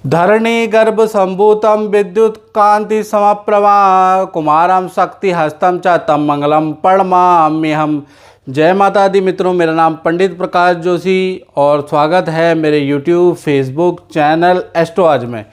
धरणी गर्भ संभूतम विद्युत कांति समप्रभा कुमारम शक्ति हस्तम च तम मंगलम प्रणमाम्यहम्। जय माता दी मित्रों, मेरा नाम पंडित प्रकाश जोशी और स्वागत है मेरे YouTube फेसबुक चैनल एस्ट्रो आज में।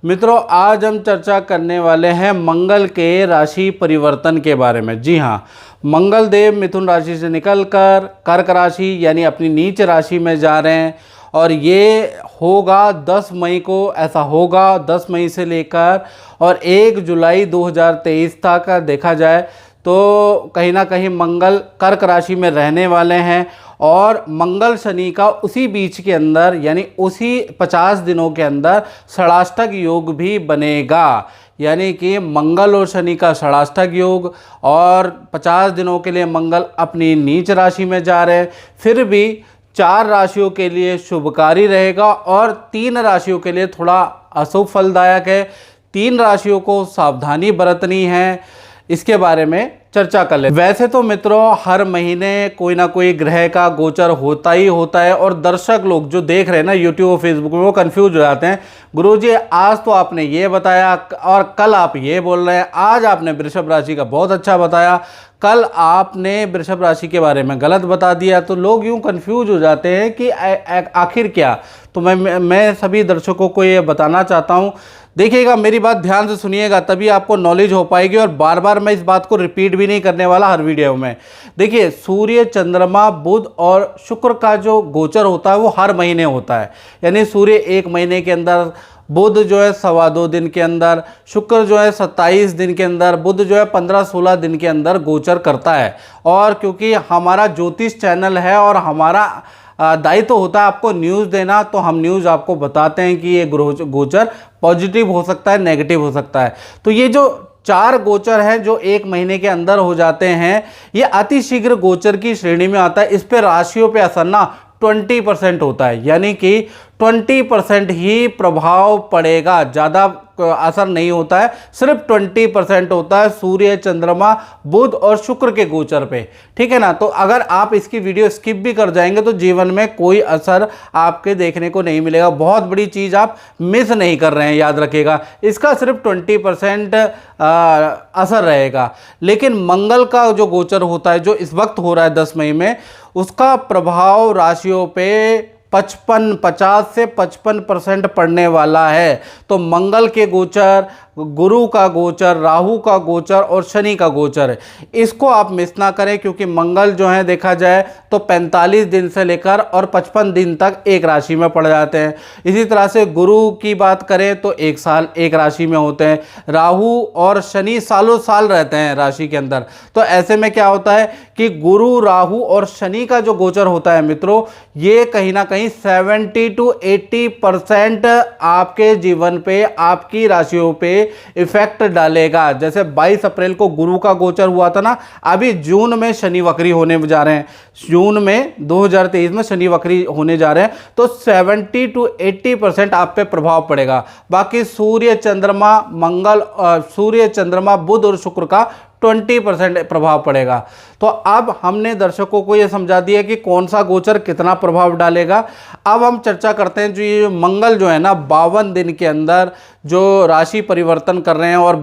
मित्रों, आज हम चर्चा करने वाले हैं मंगल के राशि परिवर्तन के बारे में। जी हाँ, मंगल देव मिथुन राशि से निकलकर कर्क राशि यानी अपनी नीच राशि में जा रहे हैं और ये होगा 10 मई को। ऐसा होगा 10 मई से लेकर और 1 जुलाई 2023 तक देखा जाए तो कहीं ना कहीं मंगल कर्क राशि में रहने वाले हैं और मंगल शनि का उसी बीच के अंदर यानी उसी 50 दिनों के अंदर षडाष्टक योग भी बनेगा। यानी कि मंगल और शनि का षडाष्टक योग और 50 दिनों के लिए मंगल अपनी नीच राशि में जा रहे हैं। फिर भी 4 राशियों के लिए शुभकारी रहेगा और 3 राशियों के लिए थोड़ा अशुभ फलदायक है। 3 राशियों को सावधानी बरतनी है, इसके बारे में चर्चा कर ले। वैसे तो मित्रों, हर महीने कोई ना कोई ग्रह का गोचर होता ही होता है और दर्शक लोग जो देख रहे हैं ना यूट्यूब और फेसबुक में, वो कंफ्यूज हो जाते हैं। गुरुजी, आज तो आपने ये बताया और कल आप ये बोल रहे हैं, आज आपने वृषभ राशि का बहुत अच्छा बताया, कल आपने वृषभ राशि के बारे में गलत बता दिया। तो लोग यूं कंफ्यूज हो जाते हैं कि आखिर क्या। तो मैं सभी दर्शकों को ये बताना चाहता हूँ, देखिएगा, मेरी बात ध्यान से सुनिएगा, तभी आपको नॉलेज हो पाएगी। और बार बार मैं इस बात को रिपीट भी नहीं करने वाला हर वीडियो में। देखिए, सूर्य, चंद्रमा, बुध और शुक्र का जो गोचर होता है वो हर महीने होता है। यानी सूर्य 1 महीने के अंदर, बुध जो है 2.25 दिन के अंदर, शुक्र जो है 27 दिन के अंदर, बुध जो है 15-16 दिन के अंदर गोचर करता है। और क्योंकि हमारा ज्योतिष चैनल है और हमारा दायित्व तो होता है आपको न्यूज़ देना, तो हम न्यूज़ आपको बताते हैं कि ये गोचर पॉजिटिव हो सकता है, नेगेटिव हो सकता है। तो ये जो 4 गोचर हैं जो 1 महीने के अंदर हो जाते हैं, ये अतिशीघ्र गोचर की श्रेणी में आता है। इस पे राशियों पे असर ना 20% होता है, यानी कि 20% ही प्रभाव पड़ेगा, ज़्यादा असर नहीं होता है, सिर्फ 20% होता है सूर्य, चंद्रमा, बुध और शुक्र के गोचर पे। ठीक है ना। तो अगर आप इसकी वीडियो स्किप भी कर जाएंगे तो जीवन में कोई असर आपके देखने को नहीं मिलेगा। बहुत बड़ी चीज़ आप मिस नहीं कर रहे हैं, याद रखिएगा। इसका सिर्फ 20% असर रहेगा। लेकिन मंगल का जो गोचर होता है, जो इस वक्त हो रहा है 10 मई में, उसका प्रभाव राशियों पे 50 से 55% पड़ने वाला है। तो मंगल के गोचर, गुरु का गोचर, राहु का गोचर और शनि का गोचर है, इसको आप मिस ना करें। क्योंकि मंगल जो है देखा जाए तो 45 दिन से लेकर और 55 दिन तक एक राशि में पड़ जाते हैं। इसी तरह से गुरु की बात करें तो 1 साल एक राशि में होते हैं। राहु और शनि सालों साल रहते हैं राशि के अंदर। तो ऐसे में क्या होता है कि गुरु, राहु और शनि का जो गोचर होता है मित्रों, ये कहीं ना कहीं 70 to 80% आपके जीवन पे, आपकी राशियों पे इफेक्ट डालेगा। जैसे 22 अप्रैल को गुरु का गोचर हुआ था ना, अभी जून में शनि वक्री होने जा रहे हैं, जून में 2023 में शनि वक्री होने जा रहे हैं। तो 70 to 80% आप पे प्रभाव पड़ेगा। बाकी सूर्य, चंद्रमा, सूर्य, चंद्रमा, बुध और शुक्र का 20% प्रभाव पड़ेगा। तो अब हमने दर्शकों को यह समझा दिया कि कौन सा गोचर कितना प्रभाव डालेगा। अब हम चर्चा करते हैं, जो ये मंगल जो है ना 52 दिन के अंदर जो राशि परिवर्तन कर रहे हैं और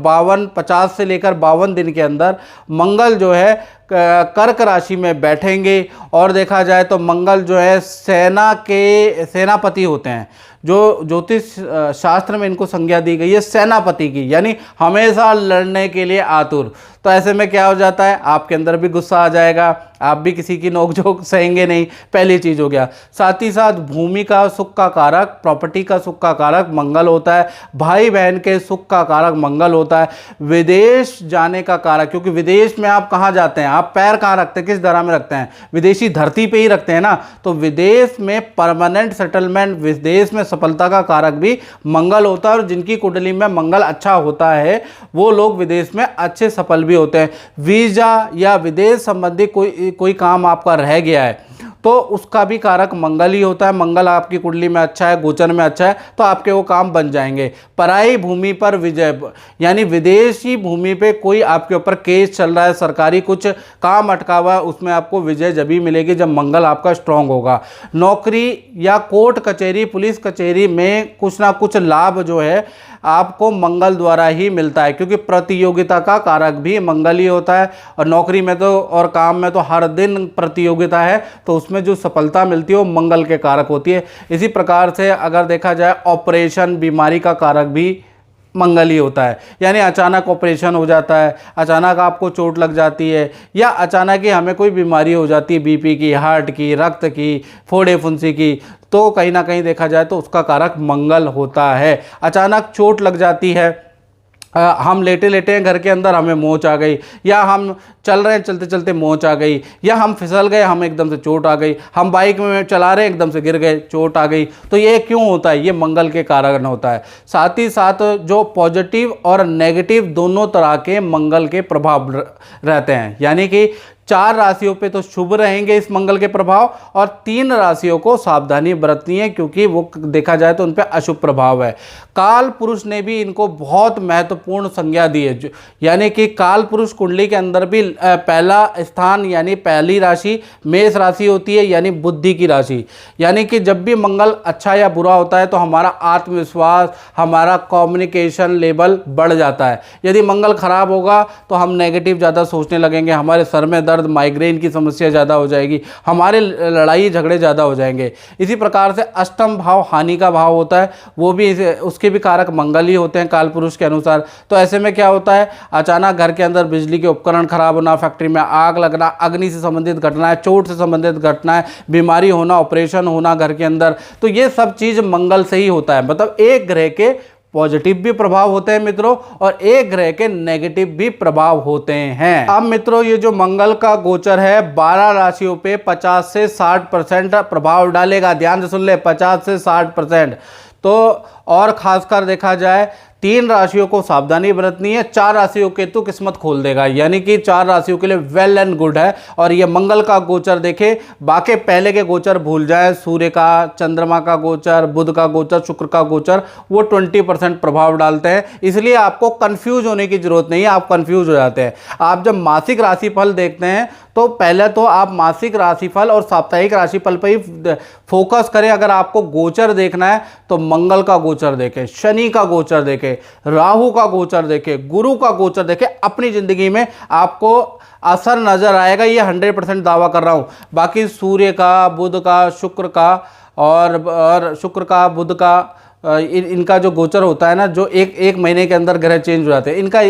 50 से लेकर 52 दिन के अंदर मंगल जो है कर्क राशि में बैठेंगे। और देखा जाए तो मंगल जो है सेना के सेनापति होते हैं। जो ज्योतिष शास्त्र में इनको संज्ञा दी गई है सेनापति की, यानी हमेशा लड़ने के लिए आतुर। तो ऐसे में क्या हो जाता है, आपके अंदर भी गुस्सा आ जाएगा, आप भी किसी की नोकझोंक सहेंगे नहीं, पहली चीज़ हो गया। साथ ही साथ भूमि का सुख का कारक, प्रॉपर्टी का सुख का कारक मंगल होता है। भाई बहन के सुख का कारक मंगल होता है। विदेश जाने का कारक, क्योंकि विदेश में आप कहाँ जाते हैं, आप पैर कहाँ रखते हैं, किस धरा में रखते हैं, विदेशी धरती पे ही रखते हैं ना। तो विदेश में परमानेंट सेटलमेंट, विदेश में सफलता का कारक भी मंगल होता है। और जिनकी कुंडली में मंगल अच्छा होता है वो लोग विदेश में अच्छे सफल भी होते हैं। वीजा या विदेश संबंधी कोई काम आपका रह गया है तो उसका भी कारक मंगल ही होता है। मंगल आपकी कुंडली में अच्छा है, गोचर में अच्छा है, तो आपके वो काम बन जाएंगे। पराई भूमि पर विजय, यानी विदेशी भूमि पे कोई आपके ऊपर केस चल रहा है, सरकारी कुछ काम अटका हुआ है, उसमें आपको विजय जब भी मिलेगी जब मंगल आपका स्ट्रांग होगा। नौकरी या कोर्ट कचहरी, पुलिस कचहरी में कुछ ना कुछ लाभ जो है आपको मंगल द्वारा ही मिलता है, क्योंकि प्रतियोगिता का कारक भी मंगल ही होता है। और नौकरी में तो और काम में तो हर दिन प्रतियोगिता है, तो उसमें जो सफलता मिलती है वो मंगल के कारक होती है। इसी प्रकार से अगर देखा जाए ऑपरेशन, बीमारी का कारक भी मंगल ही होता है। यानी अचानक ऑपरेशन हो जाता है, अचानक आपको चोट लग जाती है, या अचानक ही हमें कोई बीमारी हो जाती है, बीपी की, हार्ट की, रक्त की, फोड़े फुंसी की, तो कहीं ना कहीं देखा जाए तो उसका कारक मंगल होता है। अचानक चोट लग जाती है, हम लेटे लेटे हैं घर के अंदर, हमें मोच आ गई, या हम चल रहे हैं चलते चलते मोच आ गई, या हम फिसल गए, हम एकदम से चोट आ गई, हम बाइक में चला रहे हैं एकदम से गिर गए, चोट आ गई, तो ये क्यों होता है? ये मंगल के कारण होता है। साथ ही साथ जो पॉजिटिव और नेगेटिव दोनों तरह के मंगल के प्रभाव रहते हैं, यानी कि 4 राशियों पे तो शुभ रहेंगे इस मंगल के प्रभाव, और 3 राशियों को सावधानी बरतनी है, क्योंकि वो देखा जाए तो उन पे अशुभ प्रभाव है। काल पुरुष ने भी इनको बहुत महत्वपूर्ण संज्ञा दी है, यानी कि काल पुरुष कुंडली के अंदर भी पहला स्थान, यानी पहली राशि मेष राशि होती है, यानी बुद्धि की राशि। यानी कि जब भी मंगल अच्छा या बुरा होता है तो हमारा आत्मविश्वास, हमारा कम्युनिकेशन लेवल बढ़ जाता है। यदि मंगल खराब होगा तो हम नेगेटिव ज़्यादा सोचने लगेंगे, हमारे सर में दर्द, माइग्रेन की समस्या ज़्यादा हो जाएगी, हमारे लड़ाई झगड़े ज़्यादा हो जाएंगे। इसी प्रकार से अष्टम भाव हानि का भाव होता है, वो भी उसके भी कारक मंगल ही होते हैं काल पुरुष के अनुसार। तो ऐसे में क्या होता है, अचानक घर के अंदर बिजली के उपकरण खराब होना, फैक्ट्री में आग लगना, अग्नि से संबंधित घटना है, चोट से संबंधित घटना है, बीमारी होना, ऑपरेशन होना घर के अंदर, तो ये सब चीज़ मंगल से ही होता है। मतलब एक ग्रह के पॉजिटिव भी प्रभाव होते हैं मित्रों, और एक ग्रह के नेगेटिव भी प्रभाव होते हैं। अब मित्रों, ये जो मंगल का गोचर है 12 राशियों पे 50 से 60% प्रभाव डालेगा। ध्यान से सुन ले, 50 से 60%। तो और खासकर देखा जाए 3 राशियों को सावधानी बरतनी है, 4 राशियों के तो किस्मत खोल देगा, यानी कि 4 राशियों के लिए वेल एंड गुड है। और ये मंगल का गोचर देखे, बाकी पहले के गोचर भूल जाए, सूर्य का, चंद्रमा का गोचर, बुध का गोचर, शुक्र का गोचर, वो 20% प्रभाव डालते हैं। इसलिए आपको कंफ्यूज होने की जरूरत नहीं है, आप कंफ्यूज हो जाते हैं। आप जब मासिक राशिफल देखते हैं तो पहले तो आप मासिक राशिफल और साप्ताहिक राशिफल पर ही फोकस करें। अगर आपको गोचर देखना है तो मंगल का गोचर देखें, शनि का गोचर देखें, राहु का गोचर देखें, गुरु का गोचर देखें। अपनी जिंदगी में आपको असर नजर आएगा, ये 100% दावा कर रहा हूं। बाकी सूर्य का, बुध का, शुक्र का और शुक्र का, बुध का, इनका जो गोचर होता है ना, जो एक महीने के अंदर ग्रह चेंज हो जाते हैं, इनका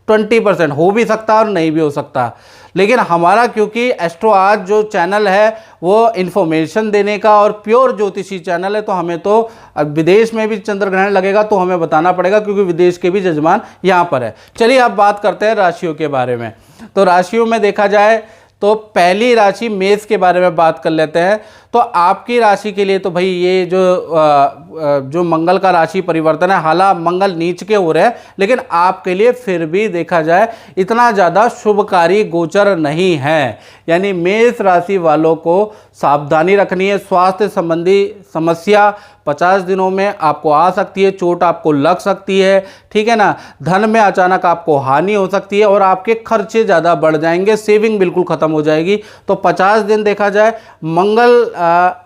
20% हो भी सकता है और नहीं भी हो सकता। लेकिन हमारा, क्योंकि एस्ट्रो आज जो चैनल है वो इन्फॉर्मेशन देने का और प्योर ज्योतिषी चैनल है, तो हमें तो विदेश में भी चंद्र ग्रहण लगेगा तो हमें बताना पड़ेगा, क्योंकि विदेश के भी जजमान यहाँ पर है। चलिए अब बात करते हैं राशियों के बारे में। तो राशियों में देखा जाए तो पहली राशि मेष के बारे में बात कर लेते हैं। तो आपकी राशि के लिए तो भाई ये जो मंगल का राशि परिवर्तन है, हालांकि मंगल नीच के हो रहे हैं, लेकिन आपके लिए फिर भी देखा जाए इतना ज़्यादा शुभकारी गोचर नहीं है। यानी मेष राशि वालों को सावधानी रखनी है। स्वास्थ्य संबंधी समस्या 50 दिनों में आपको आ सकती है, चोट आपको लग सकती है, ठीक है ना। धन में अचानक आपको हानि हो सकती है और आपके खर्चे ज़्यादा बढ़ जाएंगे, सेविंग बिल्कुल ख़त्म हो जाएगी। तो 50 दिन देखा जाए मंगल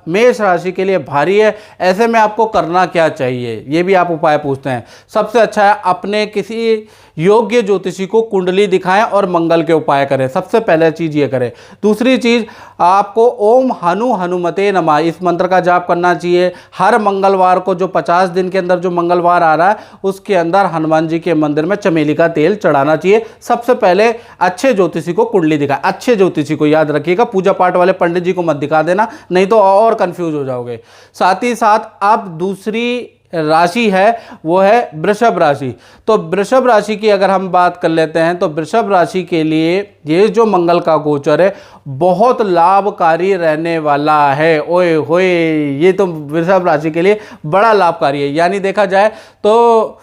मेष राशि के लिए भारी है। ऐसे में आपको करना क्या चाहिए, ये भी आप उपाय पूछते हैं। सबसे अच्छा है अपने किसी योग्य ज्योतिषी को कुंडली दिखाएं और मंगल के उपाय करें। सबसे पहले चीज़ ये करें। दूसरी चीज़, आपको ओम हनुमते नमः इस मंत्र का जाप करना चाहिए। हर मंगलवार को, जो 50 दिन के अंदर जो मंगलवार आ रहा है उसके अंदर हनुमान जी के मंदिर में चमेली का तेल चढ़ाना चाहिए। सबसे पहले अच्छे ज्योतिषी को कुंडली दिखाएं। अच्छे ज्योतिषी को, याद रखिएगा, पूजा पाठ वाले पंडित जी को मत दिखा देना, नहीं तो और कंफ्यूज हो जाओगे। साथ ही साथ अब दूसरी राशि है वो है वृषभ राशि। तो वृषभ राशि की अगर हम बात कर लेते हैं तो वृषभ राशि के लिए ये जो मंगल का गोचर है बहुत लाभकारी रहने वाला है। ओए होए, ये तो वृषभ राशि के लिए बड़ा लाभकारी है। यानी देखा जाए तो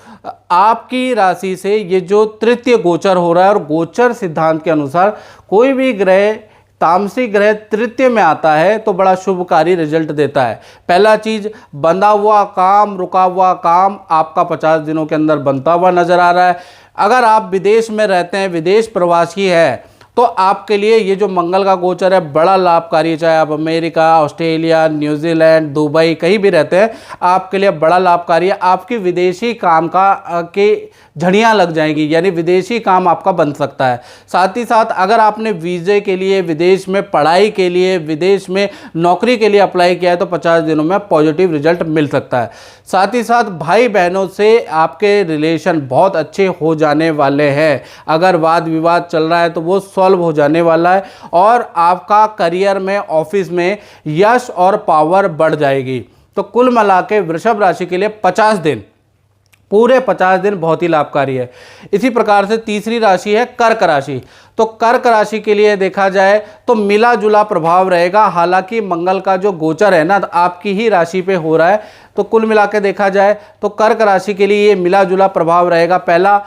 आपकी राशि से ये जो तृतीय गोचर हो रहा है, और गोचर सिद्धांत के अनुसार कोई भी ग्रह तामसिक ग्रह तृतीय में आता है तो बड़ा शुभकारी रिजल्ट देता है। पहला चीज, बंधा हुआ काम, रुका हुआ काम आपका 50 दिनों के अंदर बनता हुआ नजर आ रहा है। अगर आप विदेश में रहते हैं, विदेश प्रवासी है, तो आपके लिए ये जो मंगल का गोचर है बड़ा लाभकारी है। चाहे आप अमेरिका, ऑस्ट्रेलिया, न्यूजीलैंड, दुबई कहीं भी रहते हैं, आपके लिए बड़ा लाभकारी है। आपकी विदेशी काम के झड़ियाँ लग जाएंगी, यानी विदेशी काम आपका बन सकता है। साथ ही साथ अगर आपने वीज़े के लिए, विदेश में पढ़ाई के लिए, विदेश में नौकरी के लिए अप्लाई किया है तो 50 दिनों में पॉजिटिव रिजल्ट मिल सकता है। साथ ही साथ भाई बहनों से आपके रिलेशन बहुत अच्छे हो जाने वाले हैं। अगर वाद विवाद चल रहा है तो वो सॉल्व हो जाने वाला है और आपका करियर में, ऑफिस में यश और पावर बढ़ जाएगी। तो कुल मिला के वृषभ राशि के लिए 50 दिन, पूरे 50 दिन बहुत ही लाभकारी है। इसी प्रकार से तीसरी राशि है कर्क राशि। तो कर्क राशि के लिए देखा जाए तो मिला जुला प्रभाव रहेगा। हालांकि मंगल का जो गोचर है ना आपकी ही राशि पे हो रहा है, तो कुल मिला के देखा जाए तो कर्क राशि के लिए ये मिला जुला प्रभाव रहेगा। पहला,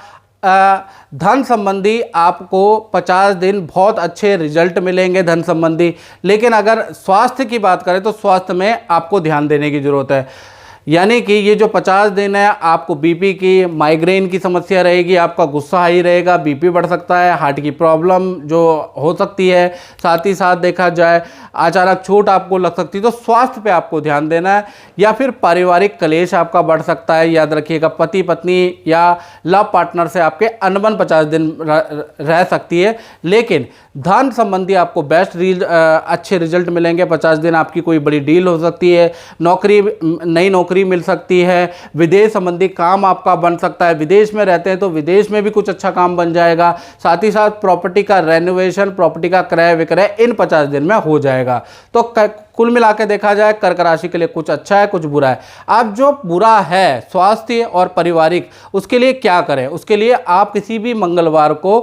धन संबंधी आपको 50 दिन बहुत अच्छे रिजल्ट मिलेंगे धन संबंधी। लेकिन अगर स्वास्थ्य की बात करें तो स्वास्थ्य में आपको ध्यान देने की ज़रूरत है। यानी कि ये जो 50 दिन है आपको बीपी की, माइग्रेन की समस्या रहेगी, आपका गुस्सा हाई रहेगा, बीपी बढ़ सकता है, हार्ट की प्रॉब्लम जो हो सकती है। साथ ही साथ देखा जाए अचानक चोट आपको लग सकती है, तो स्वास्थ्य पे आपको ध्यान देना है। या फिर पारिवारिक कलेश आपका बढ़ सकता है। याद रखिएगा, पति पत्नी या लव पार्टनर से आपके अनबन 50 दिन रह सकती है। लेकिन धन संबंधी आपको बेस्ट अच्छे रिजल्ट मिलेंगे 50 दिन। आपकी कोई बड़ी डील हो सकती है, नई नौकरी मिल सकती है, विदेश संबंधी काम आपका बन सकता है। विदेश में रहते हैं तो विदेश में भी कुछ अच्छा काम बन जाएगा। साथ ही साथ प्रॉपर्टी का रेनोवेशन, प्रॉपर्टी का क्रय विक्रय इन 50 दिन में हो जाएगा। तो कुल मिला के देखा जाए कर्क राशि के लिए कुछ अच्छा है, कुछ बुरा है। अब जो बुरा है स्वास्थ्य और पारिवारिक, उसके लिए क्या करें? उसके लिए आप किसी भी मंगलवार को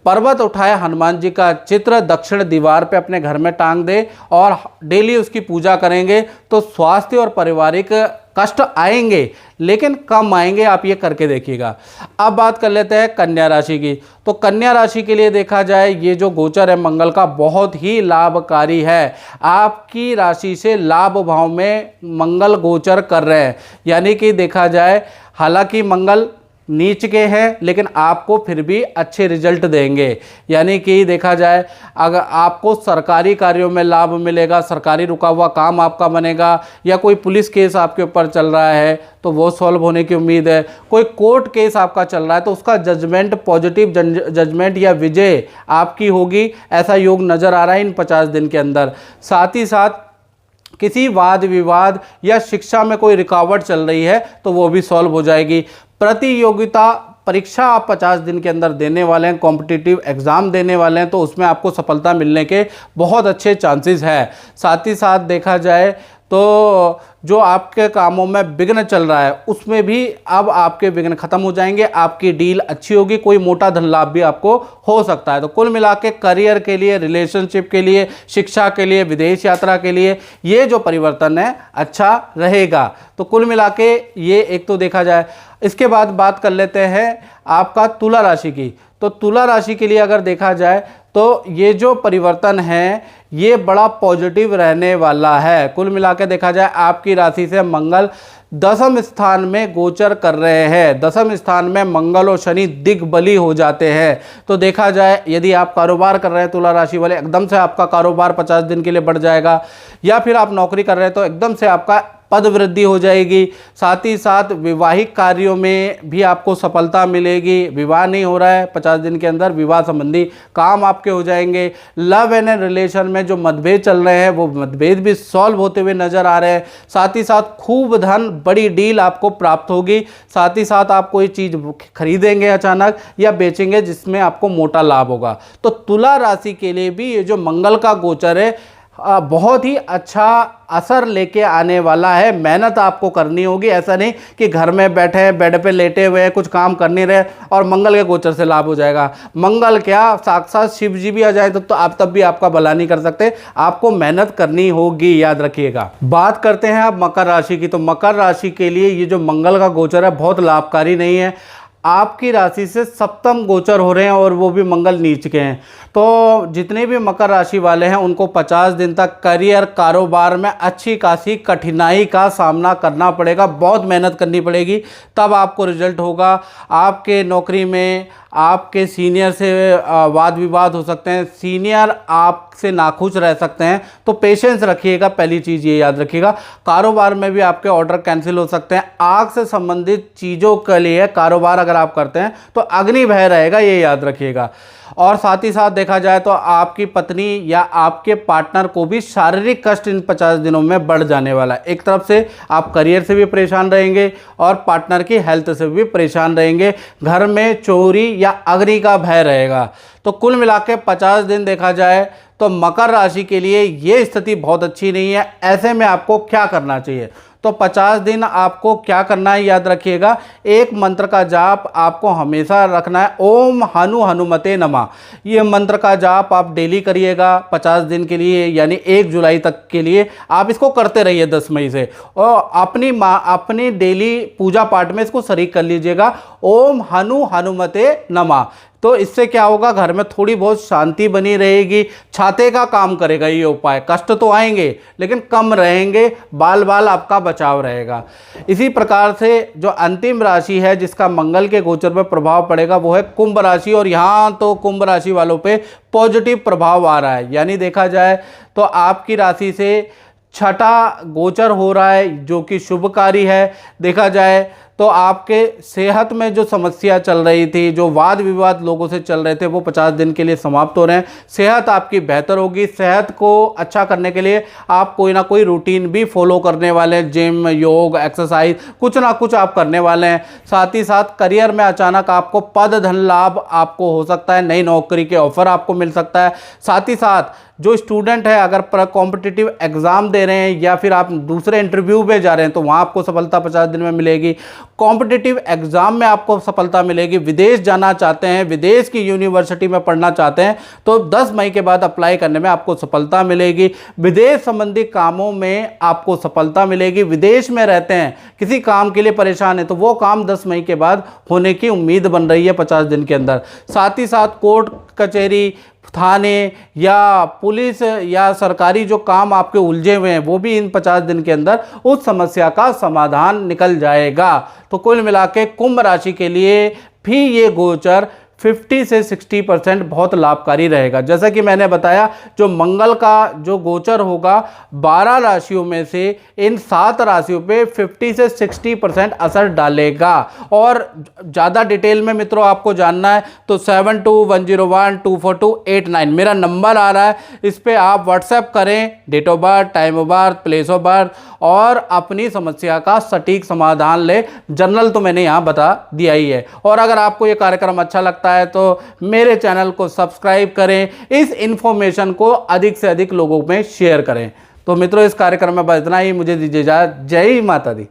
पर्वत उठाए हनुमान जी का चित्र दक्षिण दीवार पे अपने घर में टांग दे और डेली उसकी पूजा करेंगे तो स्वास्थ्य और पारिवारिक कष्ट आएंगे लेकिन कम आएंगे। आप ये करके देखिएगा। अब बात कर लेते हैं कन्या राशि की। तो कन्या राशि के लिए देखा जाए ये जो गोचर है मंगल का बहुत ही लाभकारी है। आपकी राशि से लाभ भाव में मंगल गोचर कर रहे हैं, यानी कि देखा जाए हालांकि मंगल नीच के हैं लेकिन आपको फिर भी अच्छे रिजल्ट देंगे। यानी कि देखा जाए अगर आपको सरकारी कार्यों में लाभ मिलेगा, सरकारी रुका हुआ काम आपका बनेगा, या कोई पुलिस केस आपके ऊपर चल रहा है तो वो सॉल्व होने की उम्मीद है। कोई कोर्ट केस आपका चल रहा है तो उसका जजमेंट, पॉजिटिव जजमेंट या विजय आपकी होगी, ऐसा योग नज़र आ रहा है इन 50 दिन के अंदर। साथ ही साथ किसी वाद विवाद या शिक्षा में कोई रुकावट चल रही है तो वो भी सॉल्व हो जाएगी। प्रतियोगिता परीक्षा आप 50 दिन के अंदर देने वाले हैं, कॉम्पिटिटिव एग्ज़ाम देने वाले हैं, तो उसमें आपको सफलता मिलने के बहुत अच्छे चांसेस हैं। साथ ही साथ देखा जाए तो जो आपके कामों में विघ्न चल रहा है उसमें भी अब आपके विघ्न खत्म हो जाएंगे, आपकी डील अच्छी होगी, कोई मोटा धन लाभ भी आपको हो सकता है। तो कुल मिला के करियर के लिए, रिलेशनशिप के लिए, शिक्षा के लिए, विदेश यात्रा के लिए ये जो परिवर्तन है अच्छा रहेगा। तो कुल मिला के ये एक तो देखा जाए। इसके बाद बात कर लेते हैं आपका तुला राशि की। तो तुला राशि के लिए अगर देखा जाए तो ये जो परिवर्तन है ये बड़ा पॉजिटिव रहने वाला है। कुल मिला के देखा जाए आपकी राशि से मंगल 10वें स्थान में गोचर कर रहे हैं। 10वें स्थान में मंगल और शनि दिग्बली हो जाते हैं। तो देखा जाए यदि आप कारोबार कर रहे हैं तुला राशि वाले, एकदम से आपका कारोबार 50 दिन के लिए बढ़ जाएगा। या फिर आप नौकरी कर रहे हैं तो एकदम से आपका पद वृद्धि हो जाएगी। साथ ही साथ विवाहिक कार्यों में भी आपको सफलता मिलेगी। विवाह नहीं हो रहा है 50 दिन के अंदर, विवाह संबंधी काम आपके हो जाएंगे। लव एंड रिलेशन में जो मतभेद चल रहे हैं वो मतभेद भी सॉल्व होते हुए नजर आ रहे हैं। साथ ही साथ खूब धन, बड़ी डील आपको प्राप्त होगी। साथ ही साथ आप कोई चीज़ खरीदेंगे अचानक या बेचेंगे जिसमें आपको मोटा लाभ होगा। तो तुला राशि के लिए भी ये जो मंगल का गोचर है बहुत ही अच्छा असर लेके आने वाला है। मेहनत आपको करनी होगी, ऐसा नहीं कि घर में बैठे हैं, बेड पे लेटे हुए हैं, कुछ काम कर नहीं रहे और मंगल के गोचर से लाभ हो जाएगा। मंगल क्या, साक्षात शिव जी भी आ जाए तो आप तब भी आपका भला नहीं कर सकते। आपको मेहनत करनी होगी, याद रखिएगा। बात करते हैं अब मकर राशि की। तो मकर राशि के लिए ये जो मंगल का गोचर है बहुत लाभकारी नहीं है। आपकी राशि से सप्तम गोचर हो रहे हैं और वो भी मंगल नीच के हैं। तो जितने भी मकर राशि वाले हैं उनको 50 दिन तक करियर कारोबार में अच्छी खासी कठिनाई का सामना करना पड़ेगा, बहुत मेहनत करनी पड़ेगी, तब आपको रिजल्ट होगा। आपके नौकरी में आपके सीनियर से वाद विवाद हो सकते हैं, सीनियर आपसे नाखुश रह सकते हैं, तो पेशेंस रखिएगा, पहली चीज़ ये याद रखिएगा। कारोबार में भी आपके ऑर्डर कैंसिल हो सकते हैं। आग से संबंधित चीज़ों के लिए कारोबार अगर आप करते हैं तो अग्नि भय रहेगा, ये याद रखिएगा। और साथ ही साथ देखा जाए तो आपकी पत्नी या आपके पार्टनर को भी शारीरिक कष्ट इन 50 दिनों में बढ़ जाने वाला है। एक तरफ से आप करियर से भी परेशान रहेंगे और पार्टनर की हेल्थ से भी परेशान रहेंगे। घर में चोरी या अग्नि का भय रहेगा। तो कुल मिला के 50 दिन देखा जाए तो मकर राशि के लिए ये स्थिति बहुत अच्छी नहीं है। ऐसे में आपको क्या करना चाहिए? तो 50 दिन आपको क्या करना है याद रखिएगा। एक मंत्र का जाप आपको हमेशा रखना है, ओम हनु हनुमते नमः। ये मंत्र का जाप आप डेली करिएगा 50 दिन के लिए, यानी 1 जुलाई तक के लिए आप इसको करते रहिए 10 मई से। और अपनी डेली पूजा पाठ में इसको शरीक कर लीजिएगा, ओम हनु हनुमते नमः। तो इससे क्या होगा, घर में थोड़ी बहुत शांति बनी रहेगी, छाते का काम करेगा ये उपाय। कष्ट तो आएंगे लेकिन कम रहेंगे, बाल बाल आपका बचाव रहेगा। इसी प्रकार से जो अंतिम राशि है जिसका मंगल के गोचर पर प्रभाव पड़ेगा वो है कुंभ राशि। और यहाँ तो कुंभ राशि वालों पे पॉजिटिव प्रभाव आ रहा है, यानी देखा जाए तो आपकी राशि से छठा गोचर हो रहा है जो कि शुभकारी है। देखा जाए तो आपके सेहत में जो समस्या चल रही थी, जो वाद विवाद लोगों से चल रहे थे, वो 50 दिन के लिए समाप्त हो रहे हैं। सेहत आपकी बेहतर होगी। सेहत को अच्छा करने के लिए आप कोई ना कोई रूटीन भी फॉलो करने वाले हैं, जिम, योग, एक्सरसाइज, कुछ ना कुछ आप करने वाले हैं। साथ ही साथ करियर में अचानक आपको पद धन लाभ आपको हो सकता है, नई नौकरी के ऑफर आपको मिल सकता है। साथ ही साथ जो स्टूडेंट है अगर कॉम्पिटिटिव एग्ज़ाम दे रहे हैं या फिर आप दूसरे इंटरव्यू पे जा रहे हैं तो वहाँ आपको सफलता 50 दिन में मिलेगी। कॉम्पिटिटिव एग्ज़ाम में आपको सफलता मिलेगी। विदेश जाना चाहते हैं, विदेश की यूनिवर्सिटी में पढ़ना चाहते हैं तो 10 मई के बाद अप्लाई करने में आपको सफलता मिलेगी। विदेश संबंधी कामों में आपको सफलता मिलेगी। विदेश में रहते हैं, किसी काम के लिए परेशान है तो वो काम 10 मई के बाद होने की उम्मीद बन रही है 50 दिन के अंदर। साथ ही साथ कोर्ट कचहरी, थाने या पुलिस या सरकारी जो काम आपके उलझे हुए हैं वो भी इन 50 दिन के अंदर उस समस्या का समाधान निकल जाएगा। तो कुल मिला के कुंभ राशि के लिए भी ये गोचर 50 से 60% बहुत लाभकारी रहेगा। जैसा कि मैंने बताया, जो मंगल का जो गोचर होगा 12 राशियों में से इन 7 राशियों पे 50 से 60% असर डालेगा। और ज़्यादा डिटेल में मित्रों आपको जानना है तो 7210124289 मेरा नंबर आ रहा है, इस पर आप व्हाट्सएप करें, date of birth, time of birth, place of birth और अपनी समस्या का सटीक समाधान ले। जनरल तो मैंने यहाँ बता दिया ही है। और अगर आपको ये कार्यक्रम अच्छा लगता है तो मेरे चैनल को सब्सक्राइब करें, इस इंफॉर्मेशन को अधिक से अधिक लोगों में शेयर करें। तो मित्रों इस कार्यक्रम में बस इतना ही, मुझे दीजिए इजाजत। जय माता दी।